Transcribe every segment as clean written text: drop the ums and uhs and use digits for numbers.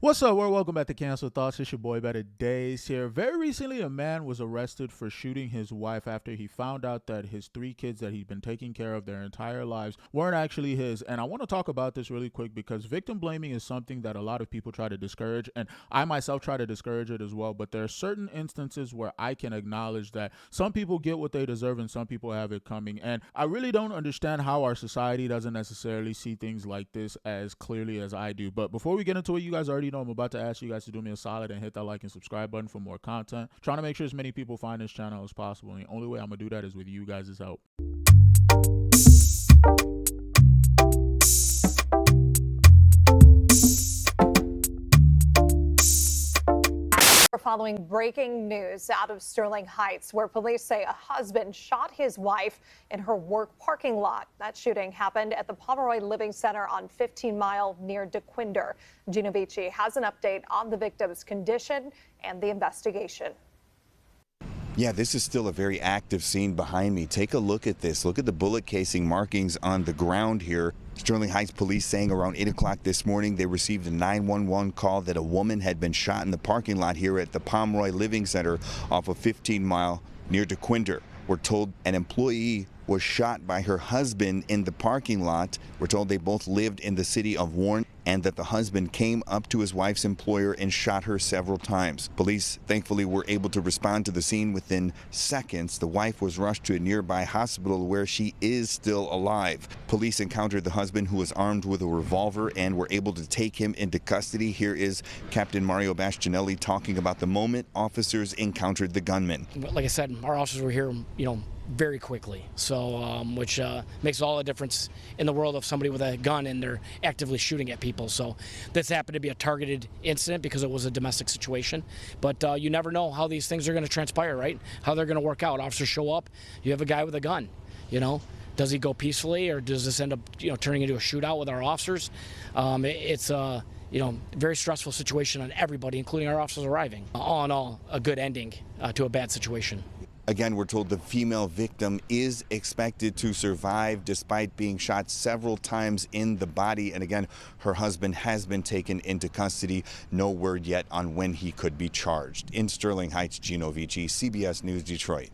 What's up, world? Welcome back to Cancel Thoughts. It's your boy Better Days here. Very recently, a man was arrested for shooting his wife after he found out that his 3 kids that he'd been taking care of their entire lives weren't actually his. And I want to talk about this really quick because victim blaming is something that a lot of people try to discourage, and I myself try to discourage it as well. But there are certain instances where I can acknowledge that some people get what they deserve and some people have it coming. And I really don't understand how our society doesn't necessarily see things like this as clearly as I do. But before we get into it, you guys already know I'm about to ask you guys to do me a solid and hit that like and subscribe button for more content. Trying to make sure as many people find this channel as possible, and the only way I'm gonna do that is with you guys' help. Following breaking news out of Sterling Heights, where police say a husband shot his wife in her work parking lot. That shooting happened at the Pomeroy Living Center on 15 Mile near DeQuinder. Gino Vici has an update on the victim's condition and the investigation. Yeah, this is still a very active scene behind me. Take a look at this. Look at the bullet casing markings on the ground here. Sterling Heights police saying around 8 o'clock this morning they received a 911 call that a woman had been shot in the parking lot here at the Pomeroy Living Center off of 15 Mile near DeQuinder. We're told an employee was shot by her husband in the parking lot. We're told they both lived in the city of Warren and that the husband came up to his wife's employer and shot her several times. Police thankfully were able to respond to the scene within seconds. The wife was rushed to a nearby hospital where she is still alive. Police encountered the husband, who was armed with a revolver, and were able to take him into custody. Here is Captain Mario Bastianelli talking about the moment officers encountered the gunman. Like I said, our officers were here, very quickly, so which makes all the difference in the world of somebody with a gun and they're actively shooting at people. So this happened to be a targeted incident because it was a domestic situation, but you never know how these things are going to transpire, right? How they're going to work out. Officers show up, you have a guy with a gun, does he go peacefully or does this end up turning into a shootout with our officers? It's a very stressful situation on everybody, including our officers arriving. All in all, a good ending to a bad situation. Again, we're told the female victim is expected to survive despite being shot several times in the body. And again, her husband has been taken into custody. No word yet on when he could be charged. In Sterling Heights, Gino Vici, CBS News, Detroit.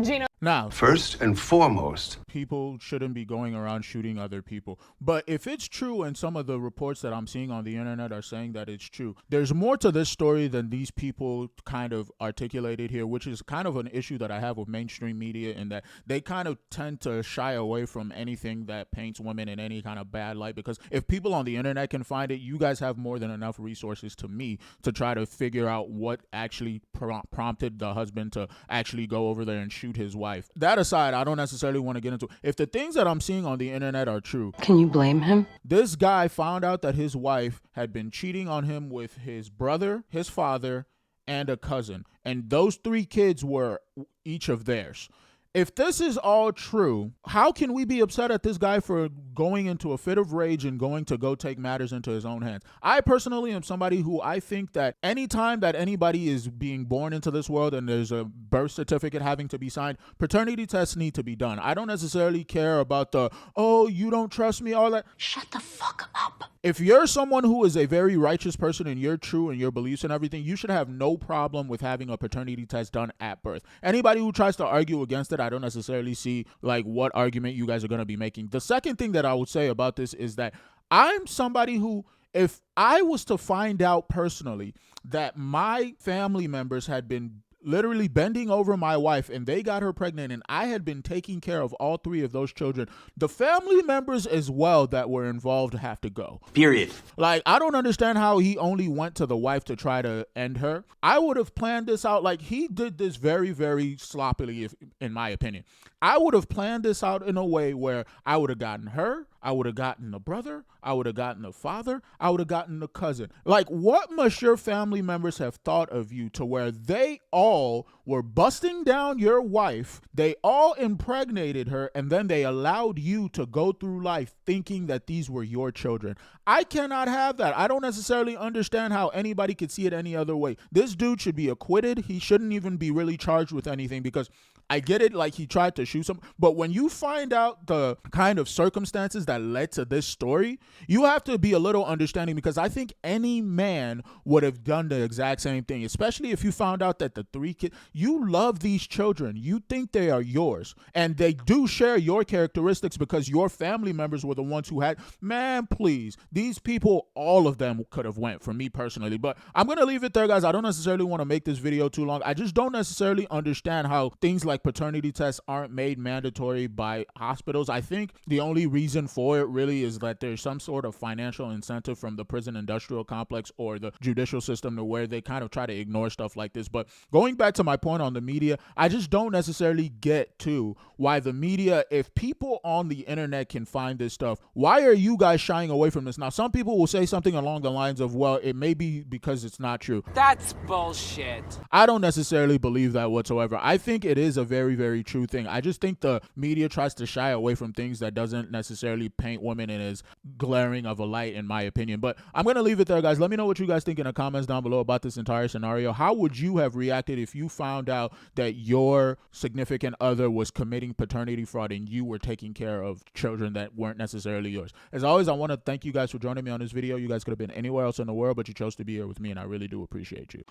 Gino. Now, first and foremost, people shouldn't be going around shooting other people. But if it's true, and some of the reports that I'm seeing on the internet are saying that it's true, there's more to this story than these people kind of articulated here, which is kind of an issue that I have with mainstream media, in that they kind of tend to shy away from anything that paints women in any kind of bad light. Because if people on the internet can find it, you guys have more than enough resources to me to try to figure out what actually prompted the husband to actually go over there and shoot his wife. That aside, I don't necessarily want to get into if the things that I'm seeing on the internet are true. Can you blame him? This guy found out that his wife had been cheating on him with his brother, his father, and a cousin. And those 3 kids were each of theirs. If this is all true, how can we be upset at this guy for going into a fit of rage and going to go take matters into his own hands? I personally am somebody who I think that anytime that anybody is being born into this world and there's a birth certificate having to be signed, paternity tests need to be done. I don't necessarily care about the, oh, you don't trust me, all that. Shut the fuck up. If you're someone who is a very righteous person and you're true in your beliefs and everything, you should have no problem with having a paternity test done at birth. Anybody who tries to argue against it, I don't necessarily see like what argument you guys are going to be making. The second thing that I would say about this is that I'm somebody who, if I was to find out personally that my family members had been literally bending over my wife and they got her pregnant and I had been taking care of all 3 of those children, the family members as well that were involved have to go. period. Like, I don't understand how he only went to the wife to try to end her. I would have planned this out. Like, he did this very, very sloppily, in my opinion. I would have planned this out in a way where I would have gotten her, I would have gotten the brother, I would have gotten the father, I would have gotten the cousin. Like, what must your family members have thought of you to where they all were busting down your wife. They all impregnated her, and then they allowed you to go through life thinking that these were your children. I cannot have that. I don't necessarily understand how anybody could see it any other way. This dude should be acquitted. He shouldn't even be really charged with anything, because I get it, like he tried to shoot some, but when you find out the kind of circumstances that led to this story, you have to be a little understanding, because I think any man would have done the exact same thing, especially if you found out that the 3 kids, you love these children, you think they are yours, and they do share your characteristics because your family members were the ones who had, man, please, these people, all of them could have went, for me personally. But I'm going to leave it there, guys. I don't necessarily want to make this video too long. I just don't necessarily understand how things like paternity tests aren't made mandatory by hospitals. I think the only reason for it really is that there's some sort of financial incentive from the prison industrial complex or the judicial system to where they kind of try to ignore stuff like this. But going back to my point on the media, I just don't necessarily get to why the media, if people on the internet can find this stuff, why are you guys shying away from this? Now, some people will say something along the lines of, well, it may be because it's not true. That's bullshit. I don't necessarily believe that whatsoever. I think it is a very, very true thing. I just think the media tries to shy away from things that doesn't necessarily paint women in as glaring of a light, in my opinion. But I'm going to leave it there, guys. Let me know what you guys think in the comments down below about this entire scenario. How would you have reacted if you found out that your significant other was committing paternity fraud and you were taking care of children that weren't necessarily yours? As always, I want to thank you guys for joining me on this video. You guys could have been anywhere else in the world, but you chose to be here with me, and I really do appreciate you.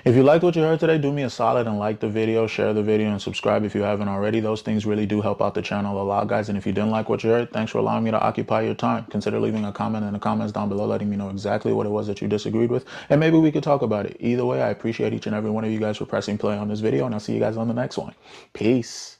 If you liked what you heard today, do me a solid and like the video, share the video, and subscribe if you haven't already. Those things really do help out the channel a lot, guys. And if you didn't like what you heard, thanks for allowing me to occupy your time. Consider leaving a comment in the comments down below, letting me know exactly what it was that you disagreed with, and maybe we could talk about it. Either way, I appreciate each and every one of you guys for pressing play on this video, and I'll see you guys on the next one. Peace.